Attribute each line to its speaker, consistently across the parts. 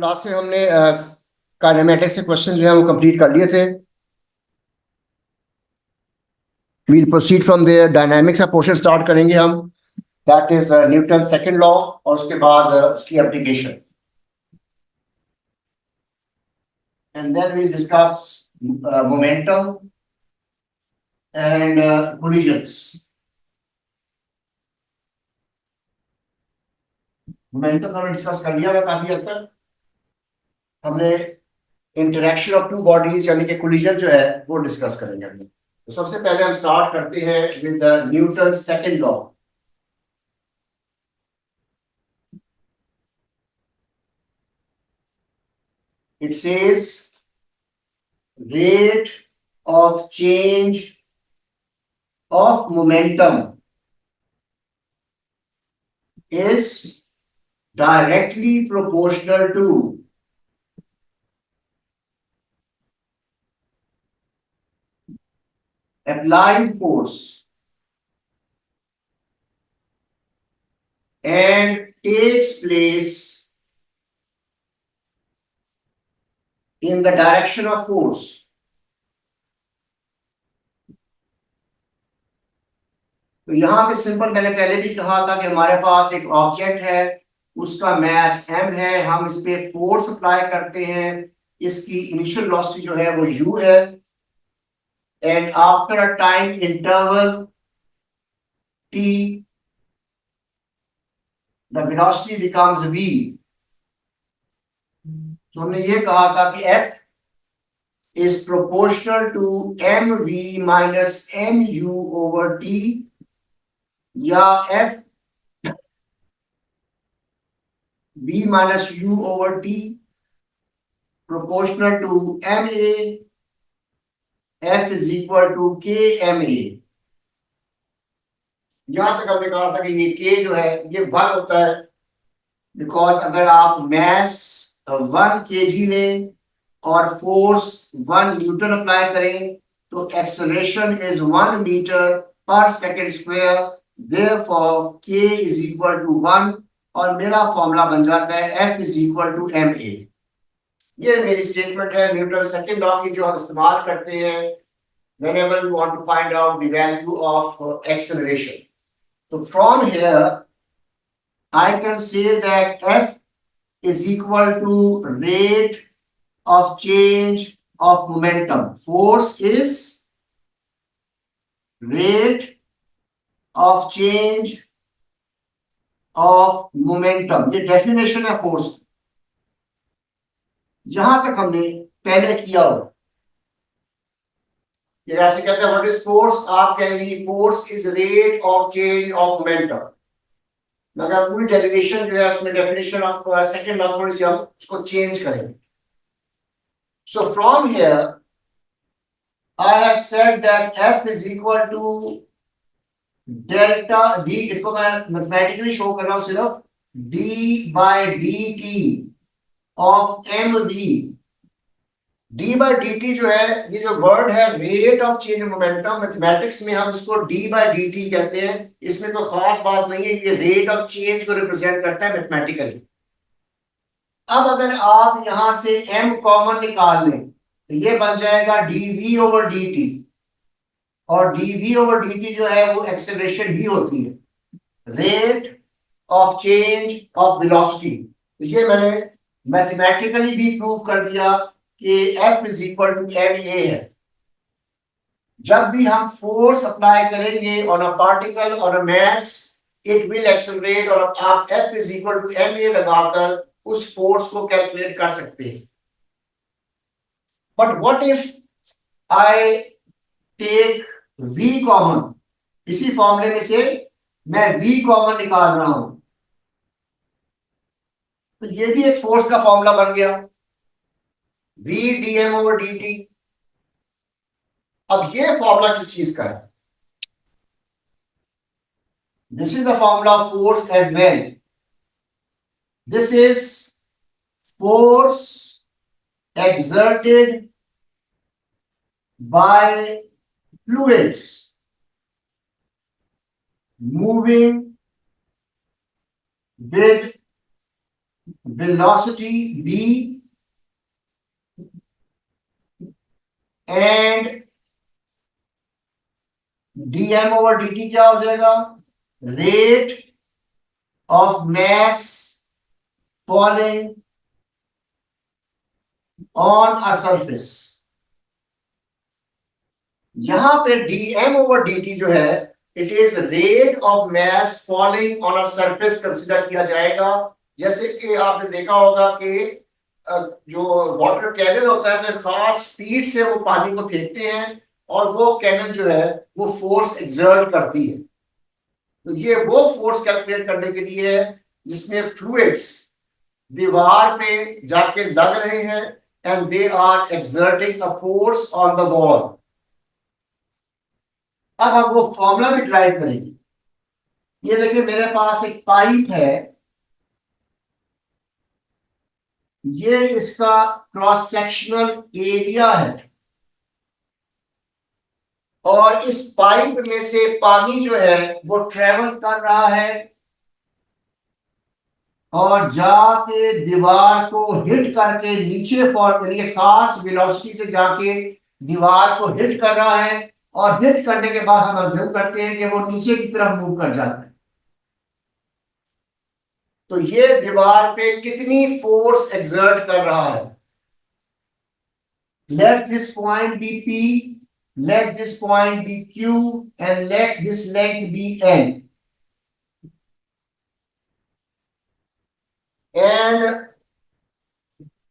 Speaker 1: Last में हमने kinematics के क्वेश्चन जो है वो कंप्लीट कर लिए थे। We'll proceed from there. Dynamics का पोर्शन स्टार्ट करेंगे हम, that is Newton second law, और उसके बाद उसकी application, and then we discuss momentum and collisions. Momentum हमने डिस्कस कर लिया था काफी हद तक। हमने इंटरेक्शन ऑफ टू बॉडीज यानी कि कोलिजन जो है वो डिस्कस करेंगे हमने। तो सबसे पहले हम स्टार्ट करते हैं with the Newton second law. It says rate of change of momentum is directly proportional to applied force and takes place in the direction of force. तो यहां पे सिंपल, मैंने पहले भी कहा था कि हमारे पास एक ऑब्जेक्ट है, उसका मास m है, हम इस पे फोर्स अप्लाई करते हैं, इसकी इनिशियल वेलोसिटी जो है वो u है, and after a time interval t the velocity becomes v। तो हमने ये कहा था कि f is proportional to mv minus mu over t, या f v minus u over t proportional to ma, f is equal to kma। यहां तक हमने कहा था कि ये k जो है ये 1 होता है, बिकॉज अगर आप मैस 1 kg लें और फोर्स 1 न्यूटन अप्लाई करें तो acceleration is 1 metre per second square, therefore k is equal to 1, और मेरा फॉर्मूला बन जाता है f is equal to ma। ये मेरी स्टेटमेंट है न्यूटन सेकंड लॉ की, जो हम इस्तेमाल करते हैं whenever we want to find out the value of acceleration. So from here I can say that f is equal to rate of change of momentum. Force is rate of change of momentum. ये definition है force, यहां तक हमने पहले किया हो। ये आपसे कहते हैं व्हाट इज फोर्स, आप कहेंगे force is rate of change of momentum, मगर पूरी डेरिवेशन जो है उसमें डेफिनेशन ऑफ सेकंड लॉ थोड़ी सी हम उसको चेंज करेंगे। So from here I have said that f is equal to delta d, इसको मैं मैथमेटिकली शो कर रहा हूं सिर्फ, d by dt of mv। d by dt जो है, ये जो वर्ड है rate of change of momentum, mathematics में हम इसको d बाय dt कहते हैं। इसमें कोई खास बात नहीं है, ये रेट ऑफ चेंज को रिप्रेजेंट करता है मैथमेटिकली। अब अगर आप यहां से m कॉमन निकाल लें तो ये बन जाएगा dv ओवर dt, और dv ओवर dt जो है वो एक्सेलरेशन ही होती है, rate of change of velocity. तो ये मैंने मैथमेटिकली भी प्रूव कर दिया कि F is equal to ma है। जब भी हम फोर्स अप्लाई करेंगे on a particle on a mass, it will accelerate, और आप F is equal to ma लगाकर उस फोर्स को कैलकुलेट कर सकते हैं। But what if I take v common, इसी फॉर्मूले में से मैं v कॉमन निकाल रहा हूं, तो ये भी एक फोर्स का फॉर्मूला बन गया, v dm ओवर dt। अब ये फॉर्मूला किस चीज का है? This is the formula of force as well. This is force exerted by fluids moving with velocity v and dm over dt क्या हो जाएगा, rate of mass falling on a surface। यहां पे dm ओवर dt जो है, it is rate of mass falling on a surface consider किया जाएगा। जैसे कि आपने देखा होगा कि जो वाटर कैनन होता है तो खास स्पीड से वो पानी को फेंकते हैं और वो कैनन जो है वो फोर्स एक्सर्ट करती है। तो ये वो फोर्स कैलकुलेट करने के लिए है जिसमें फ्लूइड्स दीवार पे जाके लग रहे हैं and they are exerting a force on the wall. अब हम वो फॉर्मूला भी ड्राइव करेंगे। ये देखिए मेरे पास एक पाइप है, ये इसका क्रॉस सेक्शनल एरिया है और इस पाइप में से पानी जो है वो ट्रेवल कर रहा है और जाके दीवार को हिट करके नीचे फॉल करिए, खास वेलोसिटी से जाके दीवार को हिट कर रहा है और हिट करने के बाद हम अज्यूम करते हैं कि वो नीचे की तरफ मूव कर जाता है। तो ये दीवार पे कितनी फोर्स एक्सर्ट कर रहा है। Let this point B P, let this point be Q and let this length be N, and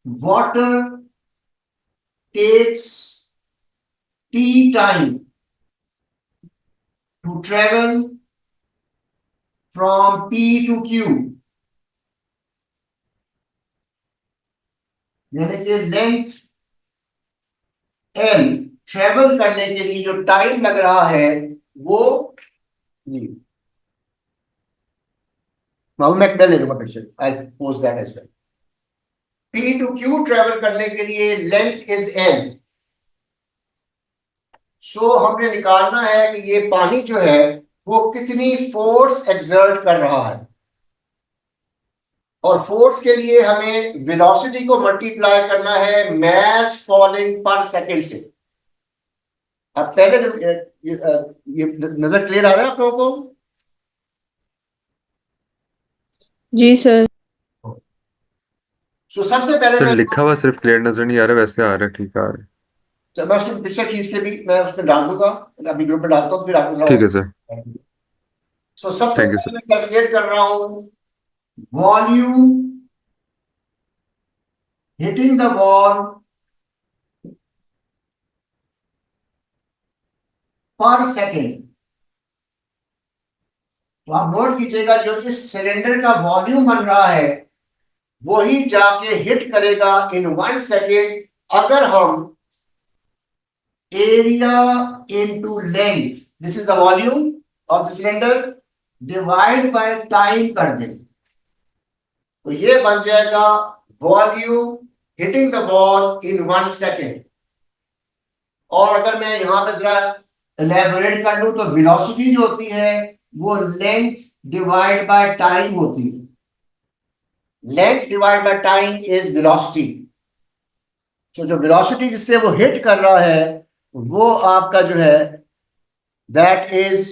Speaker 1: water takes T time to travel from P to Q, यानी कि लेंथ L ट्रेवल करने के लिए जो time लग रहा है वो जी मैं ले लूंगा picture, I post that as well. P to Q travel करने के लिए लेंथ इज L। सो हमने निकालना है कि ये पानी जो है वो कितनी फोर्स एक्सर्ट कर रहा है और फोर्स के लिए हमें वेलोसिटी को मल्टीप्लाई करना है मैस फॉलिंग पर सेकंड से। अब पहले ये नजर क्लियर आ रहा है आप लोगों को?
Speaker 2: जी सर।
Speaker 1: सो सबसे पहले
Speaker 3: सर
Speaker 1: मैं
Speaker 3: लिखा हुआ सिर्फ क्लियर नजर नहीं आ रहा, वैसे आ रहा है, ठीक आ रहा है।
Speaker 1: मैं उसको पिक्चर खींच के भी मैं उसमें डाल दूंगा, अभी ग्रुप में डालता हूँ फिर
Speaker 3: ठीक है
Speaker 1: आपको।
Speaker 3: सर।
Speaker 1: सो सबसे
Speaker 3: थैंक यू
Speaker 1: पहले
Speaker 3: सर।
Speaker 1: मैं कैलकुलेट कर रहा हूँ वॉल्यूम हिटिंग द वॉल पर सेकेंड। तो आप नोट कीजिएगा जो इस सिलेंडर का वॉल्यूम बन रहा है वही जाके हिट करेगा इन 1 सेकेंड अगर हम area into length, this is the volume of the cylinder, divide by time कर दें। तो ये बन जाएगा volume hitting the ball in 1 second. और अगर मैं यहां पे जरा एलेबोरेट कर लूं तो वेलोसिटी जो होती है वो लेंथ डिवाइड बाय टाइम होती है। Length divide by time is velocity. तो जो वेलोसिटी जिससे वो हिट कर रहा है वो आपका जो है that is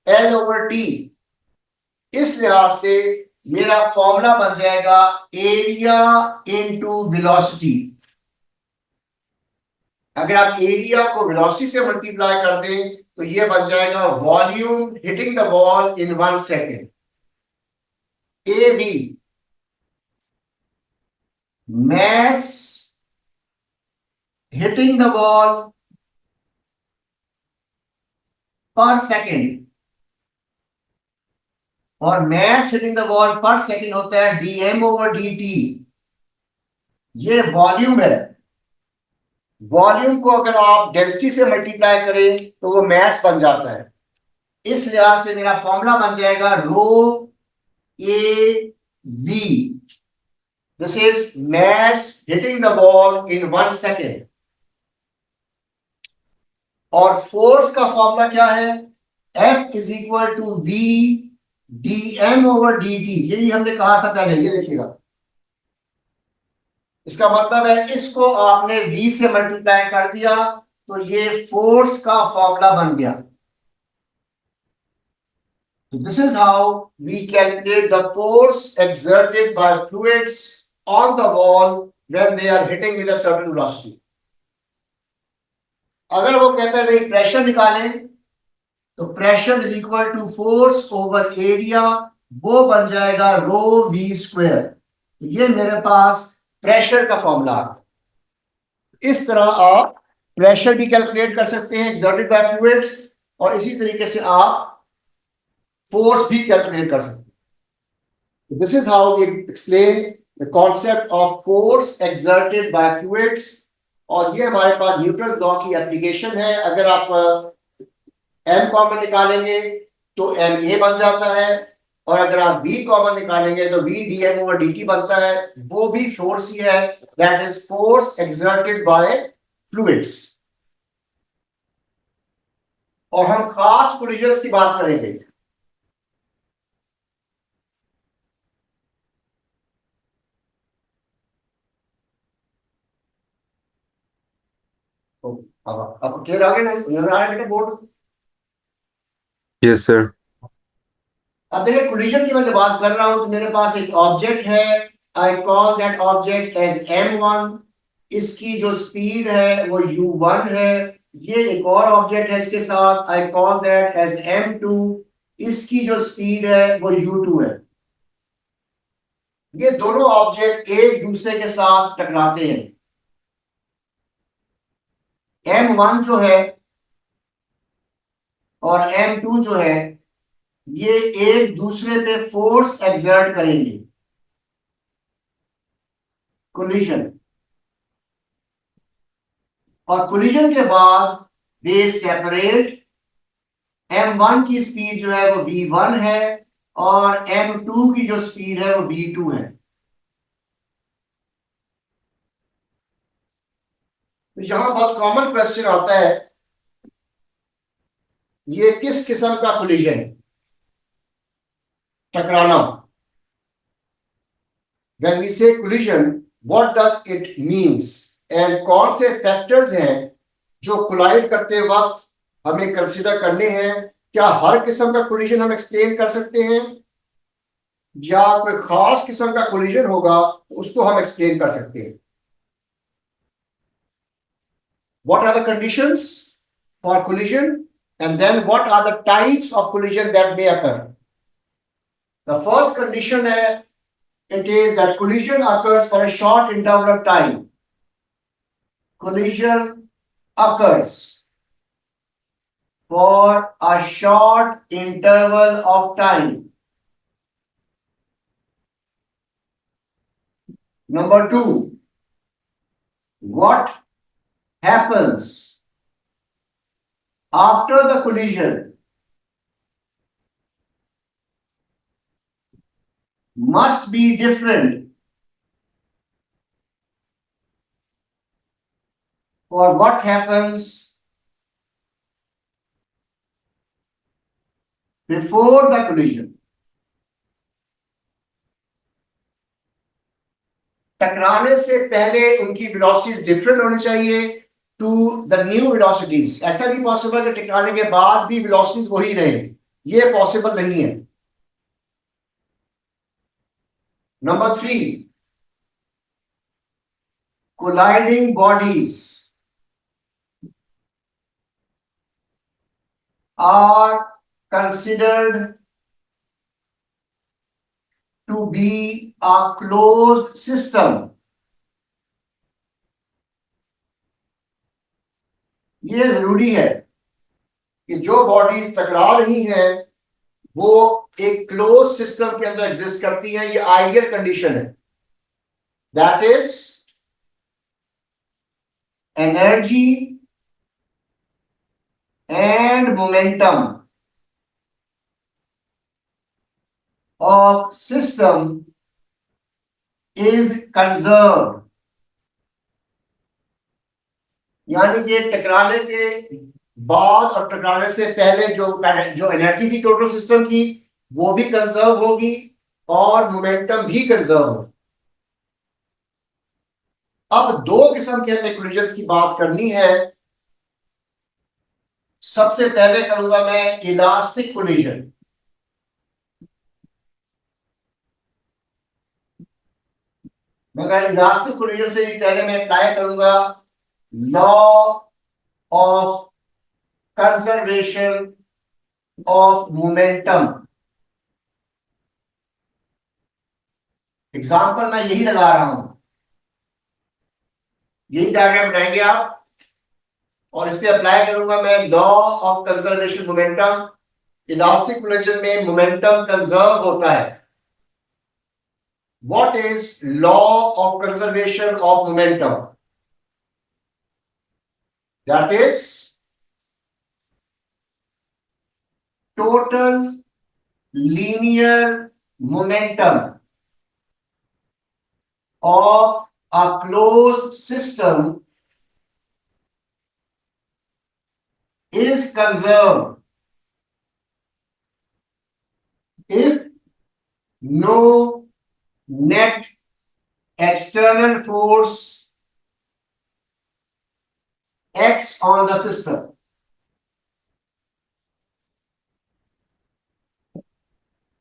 Speaker 1: L over T. इस लिहाज से मेरा फॉर्मूला बन जाएगा एरिया इनटू वेलोसिटी। अगर आप एरिया को वेलोसिटी से मल्टीप्लाई कर दें तो ये बन जाएगा volume hitting the ball in 1 second. A B mass hitting the ball per second, और mass hitting the ball per second होता है डीएम ओवर डी टी। ये वॉल्यूम है। वॉल्यूम को अगर आप डेंसिटी से मल्टीप्लाई करें तो वो मैस बन जाता है। इस लिहाज से मेरा फॉर्मूला बन जाएगा रो A B, this is mass hitting the ball in 1 second. और फोर्स का फॉर्मूला क्या है, F is equal to V D M over D T. यही हमने कहा था पहले, ये देखिएगा इसका मतलब है इसको आपने v से मल्टीप्लाई कर दिया तो ये फोर्स का फॉर्मूला बन गया. So this is how we calculate the force exerted by fluids on the wall when they are hitting with a certain velocity. अगर वो कहते हैं भाई प्रेशर निकालें तो pressure is equal to force over area, वो बन जाएगा रो वी स्क्वायर. ये मेरे पास प्रेशर का फॉर्मूला. इस तरह आप प्रेशर भी कैलकुलेट कर सकते हैं एक्सर्टेड बाय फ्लूइड्स, और इसी तरीके से आप फोर्स भी कैलकुलेट कर सकते हैं. This is how we explain the concept of force exerted by fluids. और ये हमारे पास न्यूटन्स लॉ की एप्लीकेशन है. अगर आप m कॉमन निकालेंगे तो m a बन जाता है, और अगर आप v कॉमन निकालेंगे तो v dm ओवर dt बनता है. वो भी फोर्स ही है, that is force exerted by fluids. और हम खास कोलिजन्स की बात करेंगे. तो अब क्लियर आ गया ना, नजर आ रहा है बेटा बोर्ड?
Speaker 3: Yes sir.
Speaker 1: अब देखिए कोलिजन की मैं जब बात कर रहा हूं तो मेरे पास एक ऑब्जेक्ट है, I call that object as m1. इसकी जो स्पीड है वो u1 है. ये एक और ऑब्जेक्ट है इसके साथ, आई कॉल दैट एज m2. इसकी जो स्पीड है वो u2 है. ये दोनों ऑब्जेक्ट एक दूसरे के साथ टकराते हैं. m1 जो है और m2 जो है ये एक दूसरे पे फोर्स एक्सर्ट करेंगे, कोलिजन. और कोलिजन के बाद दे सेपरेट. m1 की स्पीड जो है वो v1 है, और m2 की जो स्पीड है वो v2 है. तो यहां बहुत कॉमन क्वेश्चन आता है, ये किस किस्म का कोलिजन है, टकराना. When we say collision, what does it means? And कौन से फैक्टर्स हैं जो कोलाइड करते वक्त हमें कंसीडर करने हैं? क्या हर किस्म का कोलिजन हम एक्सप्लेन कर सकते हैं, या कोई खास किस्म का कोलिजन होगा तो उसको हम एक्सप्लेन कर सकते हैं? What are the conditions for collision, and then what are the types of collision that may occur? The first condition है, it is that collision occurs for a short interval of time. Collision occurs for a short interval of time. Number two, what happens after the collision must be different for what happens before the collision. टकराने से पहले उनकी velocities different होनी चाहिए to the new velocities. ऐसा नहीं possible कि टकराने के बाद भी वेलोसिटीज वही रहे, ये पॉसिबल नहीं है. Number three, colliding bodies are considered to be a closed system. ये जरूरी है कि जो बॉडीज टकरा रही हैं वो एक क्लोज सिस्टम के अंदर एग्जिस्ट करती हैं. ये आइडियल कंडीशन है. That is energy and momentum of system is conserved. यानी कि टकराने के बाद और टकराने से पहले जो एनर्जी थी टोटल सिस्टम की वो भी कंजर्व होगी और मोमेंटम भी कंजर्व होगी. अब दो किस्म के हमें कोलिजन्स की बात करनी है। सबसे पहले करूंगा मैं इलास्टिक कोलिजन। मगर इलास्टिक कोलिजन से भी पहले मैं अप्लाई करूंगा law of conservation of momentum. Example मैं यही लगा रहा हूं, यही डायग्राम बनाएंगे आप और इस पे अप्लाई करूंगा मैं law of conservation momentum. Elastic collision में मोमेंटम कंजर्व होता है। What is law of conservation of momentum? That is total linear momentum of a closed system is conserved if no net external force acts on the system.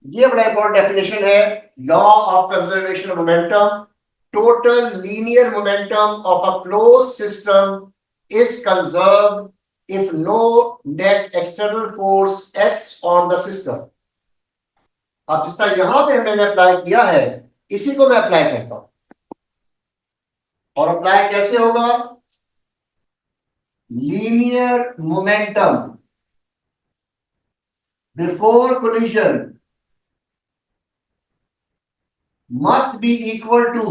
Speaker 1: ये बड़ा important definition है law of conservation of momentum. total linear momentum of a closed system is conserved if no net external force acts on the system. अब जिस तरह यहां पे मैंने apply किया है इसी को मैं अप्लाई करता हूं। और अप्लाई कैसे होगा? Linear momentum before collision must be equal to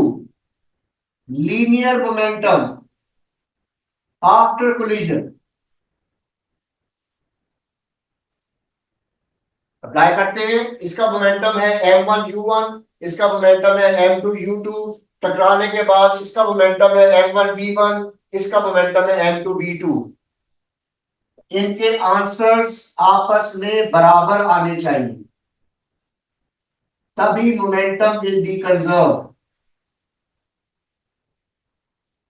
Speaker 1: linear momentum after collision. Apply करते हैं। इसका मोमेंटम है m1u1, इसका मोमेंटम है m2u2। टकराने के बाद इसका मोमेंटम है m1v1, इसका मोमेंटम है m2v2। इनके आंसर्स आपस में बराबर आने चाहिए, तभी momentum will be conserve.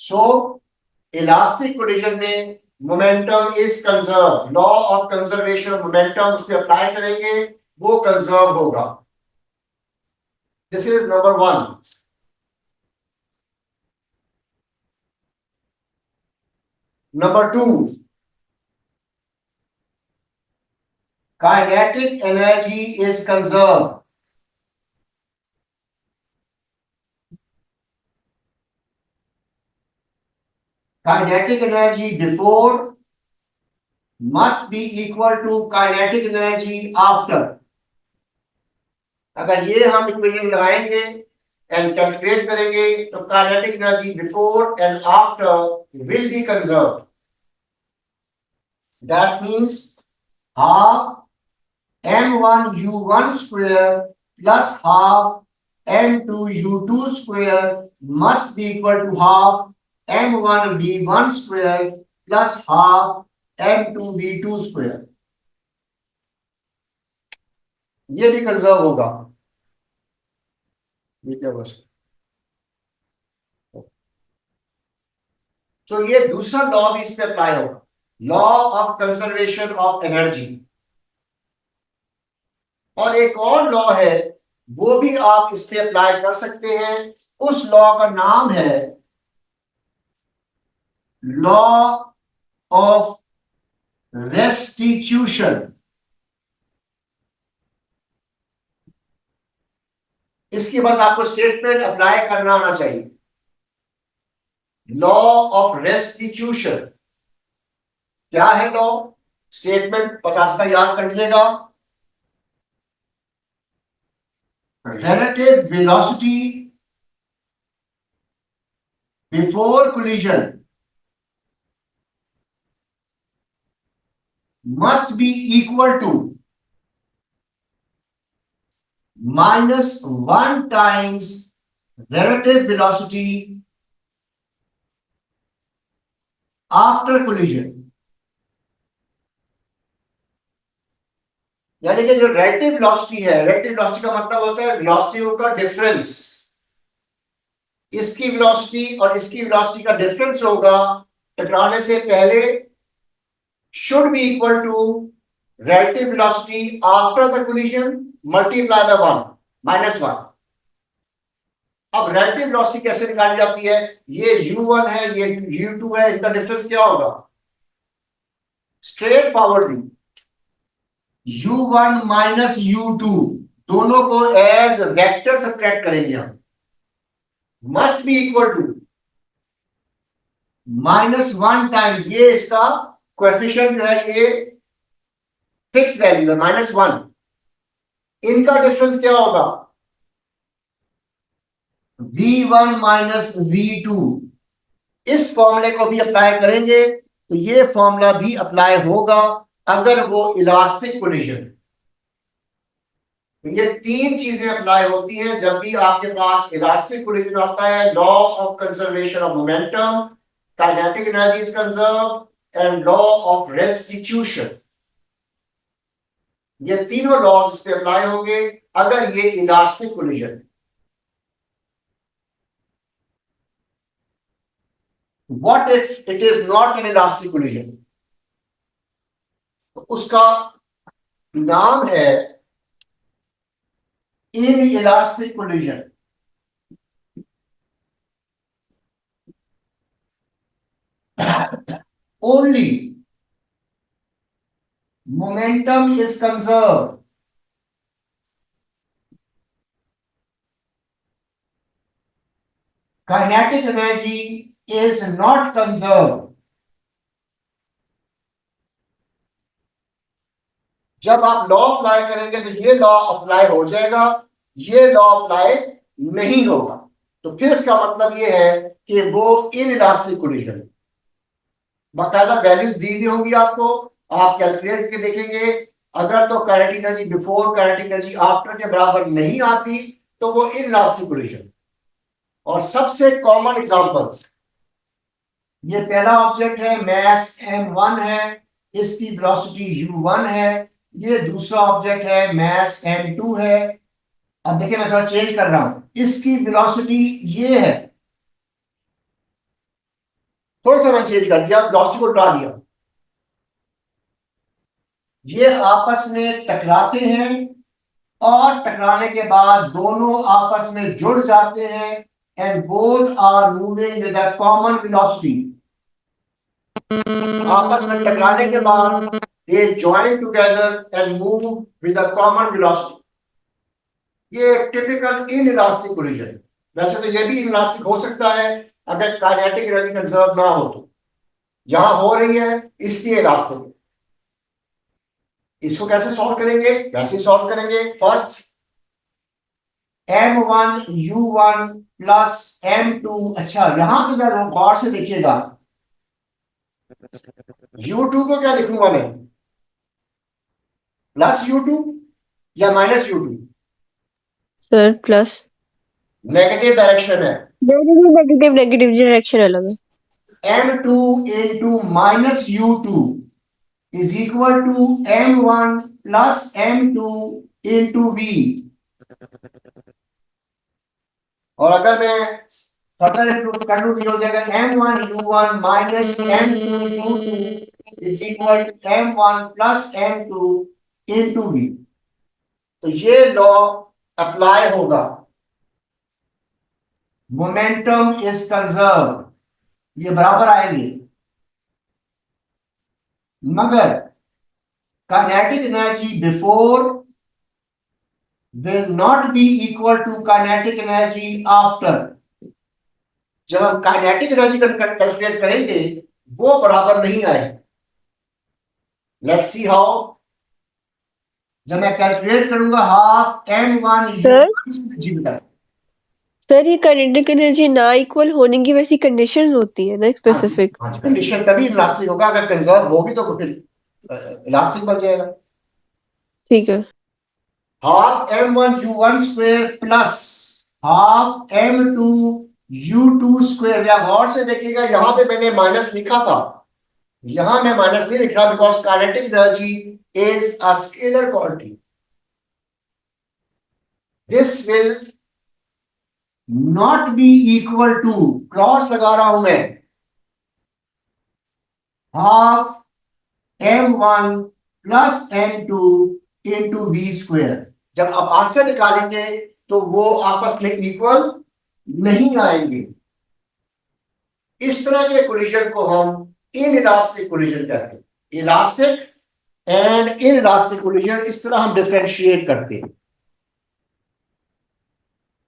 Speaker 1: So elastic collision में momentum is conserve. Law of conservation of momentum उस पर अप्लाई करेंगे, वो कंजर्व होगा। This is number 1। Number 2, kinetic energy is conserve. Kinetic energy before must be equal to kinetic energy after. अगर ये हम equation लगाएंगे एंड कैलकुलेट करेंगे तो kinetic energy before and after will be conserved. That means half m1u1 square plus half m2u2 square must be equal to half m1v1 square plus half m2v2 square। ये भी conserve होगा। ये क्या बस तो ये दूसरा लॉ भी इस पे अप्लाई होगा, law of conservation of energy. और एक और लॉ है वो भी आप इस पे अप्लाई कर सकते हैं। उस लॉ का नाम है लॉ ऑफ रेस्टिट्यूशन। इसकी बस आपको स्टेटमेंट अप्लाई करना आना चाहिए। लॉ ऑफ रेस्टिट्यूशन क्या है? लॉ स्टेटमेंट 50 याद कर लीजिएगा। relative velocity before collision must be equal to -1 times relative velocity after collision। यानी कि जो relative velocity है, relative velocity का मतलब होता है velocity का डिफरेंस। इसकी वेलोसिटी और इसकी वेलोसिटी का डिफरेंस होगा टकराने से पहले should be equal to relative velocity after the collision multiply by 1 -1। अब relative velocity कैसे निकाली जाती है? ये u1 है, ये u2 है, इनका डिफरेंस क्या होगा? Straight forwardly u1 minus u2 दोनों को एज वेक्टर सब्ट्रैक्ट करेंगे हम, must be equal to -1 times ये इसका कोएफिशिएंट जो है ये फिक्स वैल्यू है -1, इनका डिफरेंस क्या होगा? v1 minus v2। इस फॉर्मूले को भी अप्लाई करेंगे तो ये फॉर्मूला भी अप्लाई होगा अगर वो इलास्टिक कोलिजन। तो ये तीन चीजें अप्लाई होती हैं जब भी आपके पास इलास्टिक कोलिजन आता है। Law of conservation of momentum, kinetic energy is conserved and law of restitution. ये तीनों लॉज इस पे अप्लाई होंगे अगर ये elastic collision. What if it is not an elastic collision? तो उसका नाम है inelastic collision। Only momentum is conserved, kinetic energy is not conserved। जब आप लॉ अप्लाई करेंगे तो ये लॉ अप्लाई हो जाएगा, ये लॉ अप्लाई नहीं होगा। तो फिर इसका मतलब ये है कि वो इनइलास्टिक कोलिजन। बाकायदा वैल्यूज दी हुई होंगी आपको, आप कैलकुलेट के देखेंगे। अगर तो kinetic energy before kinetic energy after के बराबर नहीं आती तो वो इनइलास्टिक कोलिजन। और सबसे कॉमन एग्जांपल, ये पहला ऑब्जेक्ट है, मास m1 है, इसकी वेलोसिटी u1 है। ये दूसरा ऑब्जेक्ट है, मास m2 है। अब देखिए मैं थोड़ा चेंज कर रहा हूं, इसकी वेलोसिटी ये है, थोड़ा सा मैंने चेंज कर दिया, वेलोसिटी को उठा दिया। ये आपस में टकराते हैं और टकराने के बाद दोनों आपस में जुड़ जाते हैं and both are moving with a common velocity. आपस में टकराने के बाद they join together and move with a common velocity। ये एक टिपिकल इनइलास्टिक कोलिजन। वैसे तो ये भी इलास्टिक हो सकता है अगर काइनेटिक एनर्जी कंजर्व ना हो तो, यहां हो रही है इसलिए इलास्टिक। इसको कैसे सॉल्व करेंगे? कैसे सॉल्व करेंगे? First m1 u1 plus m2। अच्छा यहां पे जरा गौर से देखिएगा, u2 को क्या लिखूंगा मैं? प्लस u2 या minus u2?
Speaker 2: Sir plus.
Speaker 1: Negative direction है,
Speaker 2: नेगेटिव नेगेटिव नेगेटिव डायरेक्शन अलग है।
Speaker 1: m2 into minus u2 is equal to m1 plus m2 into v। और अगर मैं फर्दर इंप्रूव कर लूं तो ये हो जाएगा m1 u1 minus m2 u2 is equal to m1 plus m2 into v। तो ये लॉ अप्लाई होगा, मोमेंटम इज कंजर्व, ये बराबर आएंगे। मगर kinetic energy before will not be equal to kinetic energy after। जब हम काइनेटिक एनर्जी कैलकुलेट करेंगे वो बराबर नहीं आएगी। Let's see how. जब मैं कैलकुलेट करूंगा हाफ m1 जी बता।
Speaker 2: सर ये काइनेटिक एनर्जी ना इक्वल होने की वैसी कंडीशंस होती है ना स्पेसिफिक।
Speaker 1: कंडीशन तभी इलास्टिक होगा, अगर कंजर्व होगी तो फिर इलास्टिक बन जाएगा।
Speaker 2: ठीक है।
Speaker 1: Half m1 u1 square plus half m2 u2 square. या गौर से देखिएगा यहां पे मैंने माइनस लिखा था, यहां मैं माइनस नहीं लिख रहा because kinetic energy is a scalar quantity. This will not be equal to, cross लगा रहा हूं मैं, half m1 plus m2 into b square. जब आप आंसर निकालेंगे तो वो आपस में इक्वल नहीं आएंगे। इस तरह के कोलिजन को हम इनइलास्टिक कोलिजन कहते हैं। इलास्टिक एंड इनइलास्टिक कोलिजन, इस तरह हम डिफरेंशिएट करते हैं।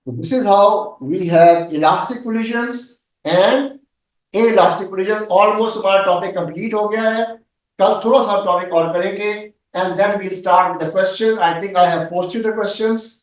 Speaker 1: This is how we have elastic collisions and inelastic collision. Almost हमारा टॉपिक कंप्लीट हो गया है। कल थोड़ा सा टॉपिक और करेंगे and then we'll start with the questions. I think I have posted the questions.